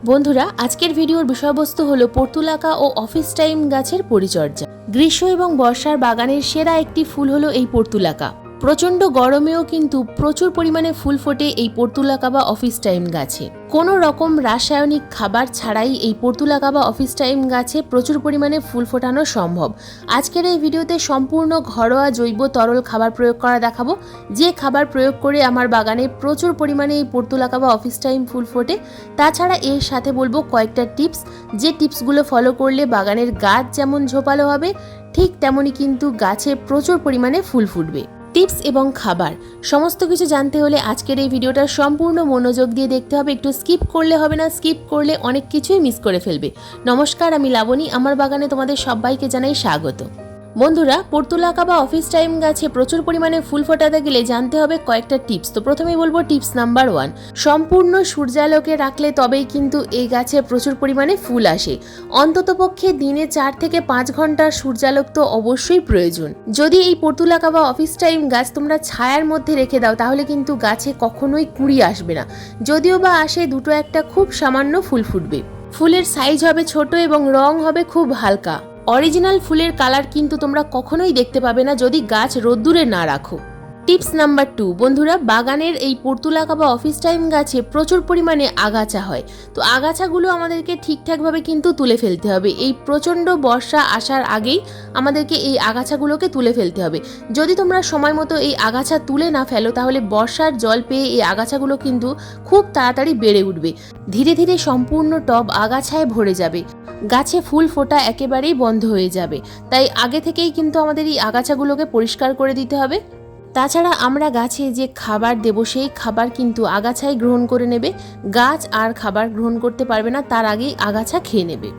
বন্ধুরা, আজকের ভিডিওর বিষয়বস্তু হলো পর্তুলাকা ও অফিস টাইম গাছের পরিচর্যা। গ্রীষ্ম এবং বর্ষার বাগানের সেরা একটি ফুল হলো এই পর্তুলাকা। প্রচণ্ড গরমেও কিন্তু প্রচুর পরিমাণে ফুল ফোটে এই পর্তুলাকা বা অফিস টাইম গাছে। কোনো রকম রাসায়নিক খাবার ছাড়াই এই পর্তুলাকা বা অফিস টাইম গাছে প্রচুর পরিমাণে ফুল ফোটানো সম্ভব। আজকের এই ভিডিওতে সম্পূর্ণ ঘরোয়া জৈব তরল খাবার প্রয়োগ করা দেখাবো, যে খাবার প্রয়োগ করে আমার বাগানে প্রচুর পরিমাণে এই পর্তুলাকা বা অফিস টাইম ফুল ফোটে। তাছাড়া এর সাথে বলবো কয়েকটা টিপস, যে টিপসগুলো ফলো করলে বাগানের গাছ যেমন ঝোপালো হবে, ঠিক তেমনই কিন্তু গাছে প্রচুর পরিমাণে ফুল ফুটবে। টিপস এবং খাবার সমস্ত কিছু জানতে হলে আজকের এই ভিডিওটা সম্পূর্ণ মনোযোগ দিয়ে দেখতে হবে। একটু স্কিপ করলে হবে না, স্কিপ করলে অনেক কিছুই মিস করে ফেলবে। নমস্কার, আমি লাবণী। আমার বাগানে তোমাদের সবাইকে জানাই স্বাগত। বন্ধুরা, পর্তুলাকা বা অফিস টাইম গাছে প্রচুর পরিমাণে ফুল ফোটাতে গেলে জানতে হবে কয়েকটা টিপস। তো প্রথমেই বলবো টিপস নাম্বার 1, সম্পূর্ণ সূর্যালোকে রাখলে তবেই কিন্তু এই গাছে প্রচুর পরিমাণে ফুল আসে। অন্ততপক্ষে দিনে 4 থেকে 5 ঘন্টার সূর্যালোক তো অবশ্যই প্রয়োজন। যদি এই পর্তুলাকা বা অফিস টাইম গাছ তোমরা ছায়ার মধ্যে রেখে দাও তাহলে কিন্তু গাছে কখনোই কুঁড়ি আসবে না। যদিও বা আসে, দুটো একটা খুব সামান্য ফুল ফুটবে। ফুলের সাইজ হবে ছোট এবং রং হবে খুব হালকা। অরিজিনাল ফুলের কালার কিন্তু তোমরা কখনোই দেখতে পাবে না যদি গাছ রোদ্দুরে না রাখো। টিপস নাম্বার 2, বন্ধুরা, বাগানের এই পর্তুলাকা বা অফিস টাইম গাছে প্রচুর পরিমাণে আগাছা হয়। তো আগাছাগুলো আমাদেরকে ঠিকঠাকভাবে কিন্তু তুলে ফেলতে হবে। এই প্রচণ্ড বর্ষা আসার আগেই আমাদেরকে এই আগাছাগুলোকে তুলে ফেলতে হবে। যদি তোমরা সময় মতো এই আগাছা তুলে না ফেলো তাহলে বর্ষার জল পেয়ে এই আগাছাগুলো কিন্তু খুব তাড়াতাড়ি বেড়ে উঠবে। ধীরে ধীরে সম্পূর্ণ টব আগাছায় ভরে যাবে, গাছে ফুল ফোটা একেবারেই বন্ধ হয়ে যাবে। তাই আগে থেকেই কিন্তু আমাদের এই আগাছাগুলোকে পরিষ্কার করে দিতে হবে। তাছাড়া আমরা গাছে যে খাবার দেব সেই খাবার কিন্তু আগাছাই গ্রহণ করে নেবে। গাছ আর খাবার গ্রহণ করতে পারবে না, তার আগেই আগাছা খেয়ে নেবে।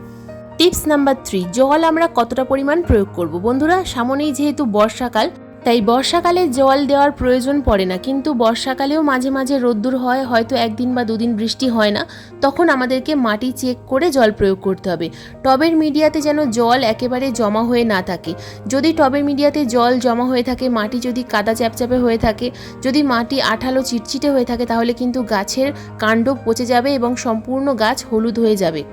টিপস নাম্বার 3, জল আমরা কতটা পরিমাণ প্রয়োগ করব। বন্ধুরা, সামনেই যেহেতু বর্ষাকাল, তাই বর্ষাকালে জল দেওয়ার প্রয়োজন পড়ে না, কিন্তু বর্ষাকালেও মাঝে মাঝে রোদ্দুর হয়, হয়তো একদিন বা দুদিন বৃষ্টি হয় না, তখন আমাদেরকে মাটি চেক করে জল প্রয়োগ করতে হবে। টবের মিডিয়াতে যেন জল একেবারে জমা হয়ে না থাকে। যদি টবের মিডিয়াতে জল জমা হয়ে থাকে, মাটি যদি কাদা চ্যাপচ্যাপে হয়ে থাকে, যদি মাটি আঠালো চিটচিটে হয়ে থাকে, তাহলে কিন্তু গাছের কাণ্ড পচে যাবে এবং সম্পূর্ণ গাছ হলুদ হয়ে যাবে।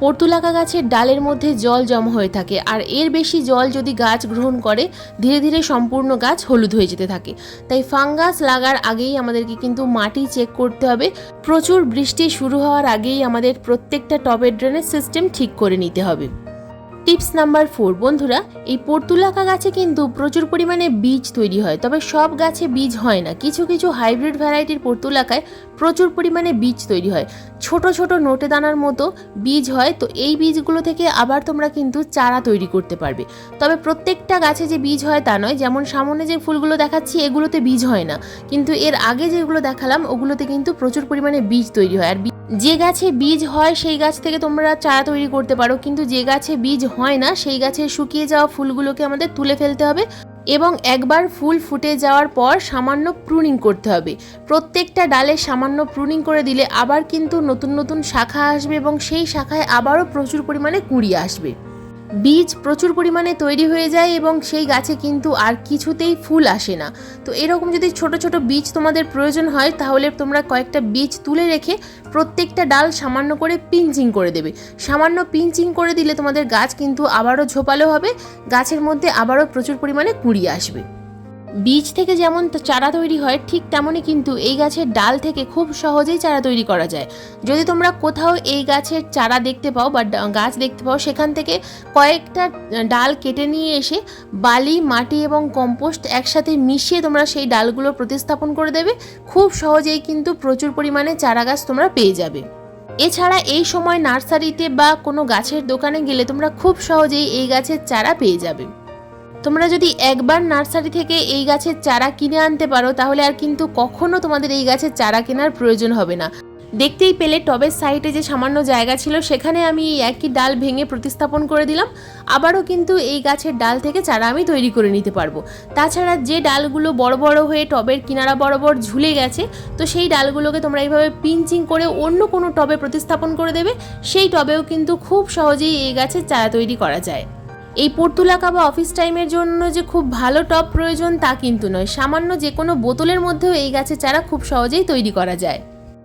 পর্তুলাকা গাছের ডালের মধ্যে জল জমা হয়ে থাকে, আর এর বেশি জল যদি গাছ গ্রহণ করে ধীরে ধীরে সম্পূর্ণ গাছ হলুদ হয়ে যেতে থাকে। তাই ফাঙ্গাস লাগার আগেই আমাদেরকে কিন্তু মাটি চেক করতে হবে। প্রচুর বৃষ্টি শুরু হওয়ার আগেই আমাদের প্রত্যেকটা টবের ড্রেনেজ সিস্টেম ঠিক করে নিতে হবে। টিপস নাম্বার 4, বন্ধুরা, এই পর্তুলাকা গাছে কিন্তু প্রচুর পরিমাণে বীজ তৈরি হয়, তবে সব গাছে বীজ হয় না। কিছু কিছু হাইব্রিড ভ্যারাইটির পর্তুলাকায় প্রচুর পরিমাণে বীজ তৈরি হয়, ছোট ছোট নোটে দানার মতো বীজ হয়। তো এই বীজগুলো থেকে আবার তোমরা কিন্তু চারা তৈরি করতে পারবে। তবে প্রত্যেকটা গাছে যে বীজ হয় তা নয়। যেমন সামনে যে ফুলগুলো দেখাচ্ছি এগুলোতে বীজ হয় না, কিন্তু এর আগে যেগুলো দেখালাম ওগুলোতে কিন্তু প্রচুর পরিমাণে বীজ তৈরি হয়। আর যে গাছে বীজ হয় সেই গাছ থেকে তোমরা চারা তৈরি করতে পারো, কিন্তু যে গাছে বীজ হয় না সেই গাছের শুকিয়ে যাওয়া ফুলগুলোকে আমাদের তুলে ফেলতে হবে এবং একবার ফুল ফুটে যাওয়ার পর সামান্য প্রুনিং করতে হবে। প্রত্যেকটা ডালে সামান্য প্রুনিং করে দিলে আবার কিন্তু নতুন নতুন শাখা আসবে এবং সেই শাখায় আবারও প্রচুর পরিমাণে কুঁড়ি আসবে। বীজ প্রচুর পরিমাণে তৈরি হয়ে যায় এবং সেই গাছে কিন্তু আর কিছুতেই ফুল আসে না। তো এরকম যদি ছোট ছোট বীজ তোমাদের প্রয়োজন হয় তাহলে তোমরা কয়েকটা বীজ তুলে রেখে প্রত্যেকটা ডাল সামান্য করে পিঞ্চিং করে দেবে। সামান্য পিঞ্চিং করে দিলে তোমাদের গাছ কিন্তু আবারও ঝোপালো হবে, গাছের মধ্যে আবারও প্রচুর পরিমাণে কুঁড়ি আসবে। বীজ থেকে যেমন চারা তৈরি হয় ঠিক তেমনই কিন্তু এই গাছের ডাল থেকে খুব সহজেই চারা তৈরি করা যায়। যদি তোমরা কোথাও এই গাছের চারা দেখতে পাও বা গাছ দেখতে পাও, সেখান থেকে কয়েকটা ডাল কেটে নিয়ে এসে বালি, মাটি এবং কম্পোস্ট একসাথে মিশিয়ে তোমরা সেই ডালগুলো প্রতিস্থাপন করে দেবে। খুব সহজেই কিন্তু প্রচুর পরিমাণে চারা গাছ তোমরা পেয়ে যাবে। এছাড়া এই সময় নার্সারিতে বা কোনো গাছের দোকানে গেলে তোমরা খুব সহজেই এই গাছের চারা পেয়ে যাবে। তোমরা যদি একবার নার্সারি থেকে এই গাছের চারা কিনে আনতে পারো তাহলে আর কিন্তু কখনো তোমাদের এই গাছের চারা কেনার প্রয়োজন হবে না। দেখতেই পেলে টবের সাইডে যে সামান্য জায়গা ছিল সেখানে আমি এই একই ডাল ভেঙে প্রতিস্থাপন করে দিলাম। আবারও কিন্তু এই গাছের ডাল থেকে চারা আমি তৈরি করে নিতে পারবো। তাছাড়া যে ডালগুলো বড় বড় হয়ে টবের কিনারা বরাবর ঝুলে গেছে, তো সেই ডালগুলোকে তোমরা এইভাবে পিঞ্চিং করে অন্য কোনো টবে প্রতিস্থাপন করে দেবে। সেই টবেও কিন্তু খুব সহজেই এই গাছের চারা তৈরি করা যায়। এই পর্তুলাকা বা অফিস টাইমের জন্য যে খুব ভালো টব প্রয়োজন তা কিন্তু নয়, সামান্য যে কোনো বোতলের মধ্যেও এই গাছের চারা খুব সহজেই তৈরি করা যায়।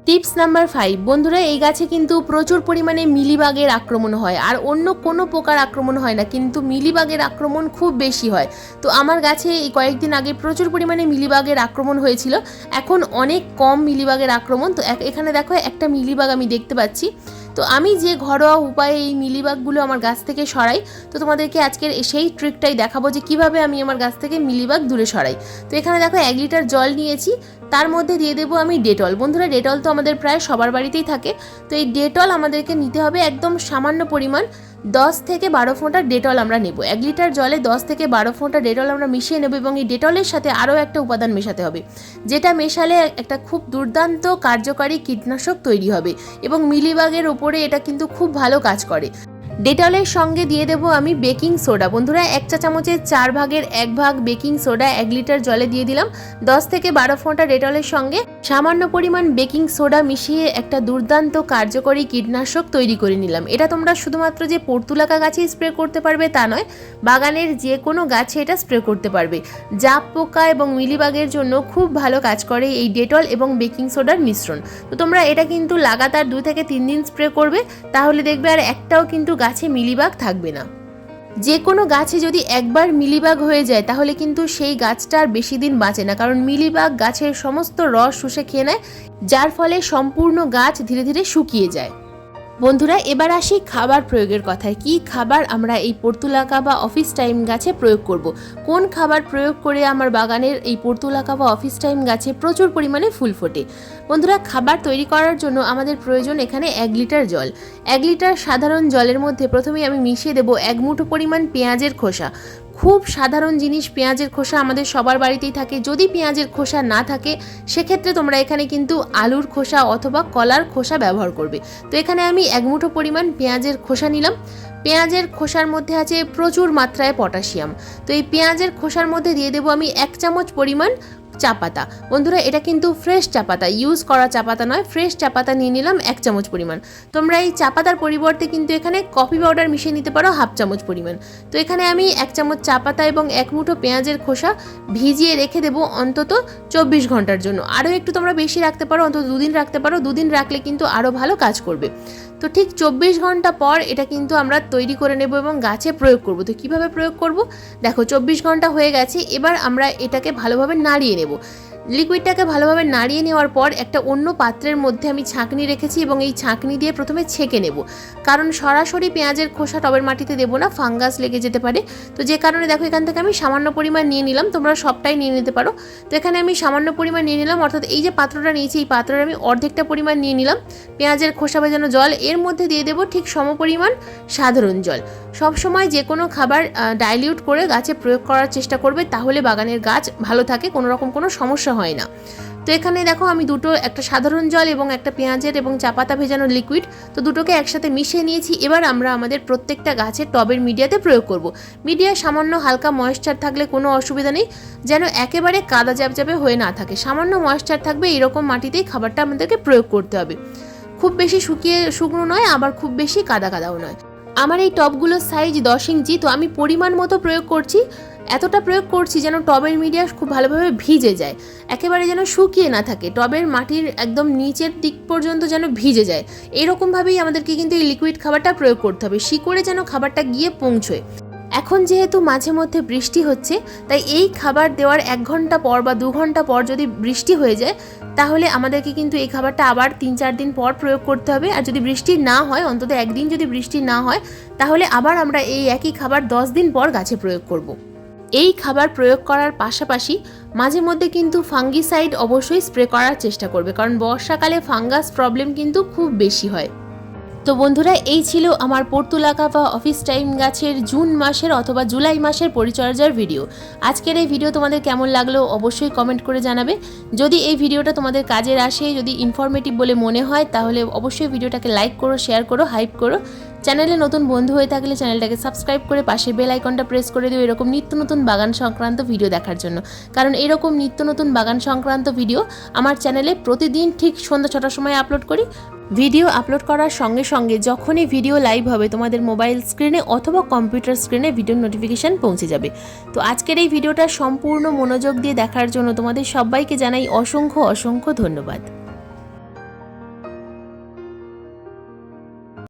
টিপস নাম্বার 5, বন্ধুরা এই গাছে কিন্তু প্রচুর পরিমাণে মিলিবাগের আক্রমণ হয়, আর অন্য কোনো পোকার আক্রমণ হয় না, কিন্তু মিলিবাগের আক্রমণ খুব বেশি হয়। তো আমার গাছে এই কয়েকদিন আগে প্রচুর পরিমাণে মিলিবাগের আক্রমণ হয়েছিল, এখন অনেক কম মিলিবাগের আক্রমণ। তো এখানে দেখো একটা মিলিবাগ আমি দেখতে পাচ্ছি। তো আমি যে ঘরোয়া উপায়ে এই মিলিবাগগুলো আমার গাছ থেকে সরাই, তো তোমাদেরকে আজকের সেই ট্রিকটাই দেখাবো যে কিভাবে আমি আমার গাছ থেকে মিলিবাগ দূরে সরাই। তো এখানে দেখো 1 লিটার জল নিয়েছি, তার মধ্যে দিয়ে দেবো আমি ডেটল। বন্ধুরা ডেটল তো আমাদের প্রায় সবার বাড়িতেই থাকে, তো এই ডেটল আমাদেরকে নিতে হবে একদম সামান্য পরিমাণ, 10 থেকে 12 ফোঁটা ডেটল আমরা নেব। 1 লিটার জলে 10 থেকে 12 ফোঁটা ডেটল আমরা মিশিয়ে নেব, এবং এই ডেটলের সাথে আরও একটা উপাদান মেশাতে হবে, যেটা মেশালে একটা খুব দুর্দান্ত কার্যকারী কীটনাশক তৈরি হবে, এবং মিলিবাগের ওপরে এটা কিন্তু খুব ভালো কাজ করে। ডেটলের সঙ্গে দিয়ে দেবো আমি বেকিং সোডা। বন্ধুরা 1 চা চামচের 4 ভাগের 1 ভাগ বেকিং সোডা 1 লিটার জলে দিয়ে দিলাম। 10 থেকে 12 ফোঁটা ডেটলের সঙ্গে সামান্য পরিমাণ বেকিং সোডা মিশিয়ে একটা দুর্দান্ত কার্যকরী কীটনাশক তৈরি করে নিলাম। এটা তোমরা শুধুমাত্র যে পর্তুলাকা গাছে স্প্রে করতে পারবে তা নয়, বাগানের যে কোনো গাছে এটা স্প্রে করতে পারবে। জাপ পোকা এবং মিলিবাগের জন্য খুব ভালো কাজ করে এই ডেটল এবং বেকিং সোডার মিশ্রণ। তো তোমরা এটা কিন্তু লাগাতার 2 থেকে 3 দিন স্প্রে করবে, তাহলে দেখবে আর একটাও কিন্তু গাছে মিলিবাগ থাকবে না। যে কোনো গাছে যদি একবার মিলিবাগ হয়ে যায় তাহলে কিন্তু সেই গাছটা আর বেশি দিন বাঁচে না, কারণ মিলিবাগ গাছের সমস্ত রস শুষে খেয়ে নেয়, যার ফলে সম্পূর্ণ গাছ ধীরে ধীরে শুকিয়ে যায়। বন্ধুরা এবার আসি খাবার প্রয়োগের কথায়। কি খাবার আমরা এই পর্তুলাকা বা অফিস টাইম গাছে প্রয়োগ করব, কোন খাবার প্রয়োগ করে আমার বাগানের এই পর্তুলাকা বা অফিস টাইম গাছে প্রচুর পরিমাণে ফুল ফোটে। বন্ধুরা খাবার তৈরি করার জন্য আমাদের প্রয়োজন এখানে 1 লিটার জল। 1 লিটার সাধারণ জলের মধ্যে প্রথমেই আমি মিশিয়ে দেবো 1 মুঠো পরিমাণ পেঁয়াজের খোসা। খুব সাধারণ জিনিস পেঁয়াজের খোসা, আমাদের সবার বাড়িতেই থাকে। যদি পেঁয়াজের খোসা না থাকে সেক্ষেত্রে তোমরা এখানে কিন্তু আলুর খোসা অথবা কলার খোসা ব্যবহার করবে। তো এখানে আমি 1 মুঠো পরিমাণ পেঁয়াজের খোসা নিলাম। পেঁয়াজের খোসার মধ্যে আছে প্রচুর মাত্রায় পটাশিয়াম। তো এই পেঁয়াজের খোসার মধ্যে দিয়ে দেবো আমি 1 চামচ পরিমাণ চা পাতা। বন্ধুরা এটা কিন্তু ফ্রেশ চা পাতা, ইউজ করা চা পাতা নয়, ফ্রেশ চা পাতা নিয়ে নিলাম 1 চামচ পরিমাণ। তোমরা এই চা পাতার পরিবর্তে কিন্তু এখানে কফি পাউডার মিশিয়ে নিতে পারো 1/2 চামচ পরিমাণ। তো এখানে আমি 1 চামচ চা পাতা এবং 1 মুঠো পেঁয়াজের খোসা ভিজিয়ে রেখে দেবো অন্তত 24 ঘন্টার জন্য। আরও একটু তোমরা বেশি রাখতে পারো, অন্তত 2 দিন রাখতে পারো, 2 দিন রাখলে কিন্তু আরও ভালো কাজ করবে। তো ঠিক 24 ঘন্টা পর এটা কিন্তু আমরা তৈরি করে নেব এবং গাছে প্রয়োগ করব। তো কিভাবে প্রয়োগ করব দেখো, 24 ঘন্টা হয়ে গেছে, এবার আমরা এটাকে ভালোভাবে নাড়িয়ে নেব। লিকুইডটাকে ভালোভাবে নাড়িয়ে নেওয়ার পর একটা অন্য পাত্রের মধ্যে আমি ছাঁকনি রেখেছি, এবং এই ছাঁকনি দিয়ে প্রথমে ছেঁকে নেব, কারণ সরাসরি পেঁয়াজের খোসা টবের মাটিতে দেবো না, ফাঙ্গাস লেগে যেতে পারে। তো যে কারণে দেখো এখান থেকে আমি সামান্য পরিমাণ নিয়ে নিলাম, তোমরা সবটাই নিয়ে নিতে পারো। তো এখানে আমি সামান্য পরিমাণ নিয়ে নিলাম, অর্থাৎ এই যে পাত্রটা নিয়েছি এই পাত্রের আমি অর্ধেকটা পরিমাণ নিয়ে নিলাম পেঁয়াজের খোসা ভেজানো জল। এর মধ্যে দিয়ে দেবো ঠিক সমপরিমাণ সাধারণ জল। সবসময় যে কোনো খাবার ডাইলিউট করে গাছে প্রয়োগ করার চেষ্টা করবে, তাহলে বাগানের গাছ ভালো থাকে, কোনো রকম কোনো সমস্যা হয় না। তো এখানে দেখো আমি একটা সাধারণ জল এবং একটা পেঁয়াজের এবং চা পাতা ভেজানো লিকুইড, তো দুটোকে একসাথে মিশিয়ে নিয়েছি। এবার আমরা আমাদের প্রত্যেকটা গাছের টবের মিডিয়াতে প্রয়োগ করব। মিডিয়ায় সামান্য হালকা ময়েশ্চার থাকলে কোনো অসুবিধা নেই, যেন একেবারে কাদা জ্যাবজ্যাবে হয়ে না থাকে, সামান্য ময়েশ্চার থাকবে এরকম মাটিতেই খাবারটা আমাদেরকে প্রয়োগ করতে হবে। খুব বেশি শুকনো নয়, আবার খুব বেশি কাদা কাদাও নয়। আমার এই টবগুলোর সাইজ 10 ইঞ্চি, তো আমি পরিমাণ মতো প্রয়োগ করছি, এতটা প্রয়োগ করছি যেন টবের মিডিয়া খুব ভালোভাবে ভিজে যায়, একেবারে যেন শুকিয়ে না থাকে, টবের মাটির একদম নিচের দিক পর্যন্ত যেন ভিজে যায়। এরকমভাবেই আমাদেরকে কিন্তু এই লিকুইড খাবারটা প্রয়োগ করতে হবে, শিকড়ে যেন খাবারটা গিয়ে পৌঁছয়। এখন যেহেতু মাঝে মধ্যে বৃষ্টি হচ্ছে, তাই এই খাবার দেওয়ার 1 ঘন্টা পর বা 2 ঘন্টা পর যদি বৃষ্টি হয়ে যায়, তাহলে আমাদেরকে কিন্তু এই খাবারটা আবার 3-4 দিন পর প্রয়োগ করতে হবে। আর যদি বৃষ্টি না হয়, অন্তত 1 দিন যদি বৃষ্টি না হয়, তাহলে আবার আমরা এই একই খাবার 10 দিন পর গাছে প্রয়োগ করব। এই খাবার প্রয়োগ করার পাশাপাশি মাঝে মধ্যে কিন্তু ফাঙ্গিসাইড অবশ্যই স্প্রে করার চেষ্টা করবে, কারণ বর্ষাকালে ফাঙ্গাস প্রবলেম কিন্তু খুব বেশি হয়। তো বন্ধুরা এই ছিল আমার পর্তুলাকা বা অফিস টাইম গাছের জুন মাসের অথবা জুলাই মাসের পরিচর্যার ভিডিও। আজকের এই ভিডিও তোমাদের কেমন লাগলো অবশ্যই কমেন্ট করে জানাবে। যদি এই ভিডিওটা তোমাদের কাজের আসে, যদি ইনফরমেটিভ বলে মনে হয়, তাহলে অবশ্যই ভিডিওটাকে লাইক করো, শেয়ার করো, হাইপ করো। চ্যানেলে নতুন বন্ধু হয়ে থাকলে চ্যানেলটাকে সাবস্ক্রাইব করে পাশে বেল আইকনটা প্রেস করে দিও এরকম নিত্য নতুন বাগান সংক্রান্ত ভিডিও দেখার জন্য, কারণ এরকম নিত্য নতুন বাগান সংক্রান্ত ভিডিও আমার চ্যানেলে প্রতিদিন ঠিক সন্ধ্যা 6টার সময় আপলোড করি। ভিডিও আপলোড করার সঙ্গে সঙ্গে যখনই ভিডিও লাইভ হবে তোমাদের মোবাইল স্ক্রিনে অথবা কম্পিউটার স্ক্রিনে ভিডিওর নোটিফিকেশান পৌঁছে যাবে। তো আজকের এই ভিডিওটা সম্পূর্ণ মনোযোগ দিয়ে দেখার জন্য তোমাদের সবাইকে জানাই অসংখ্য অসংখ্য ধন্যবাদ।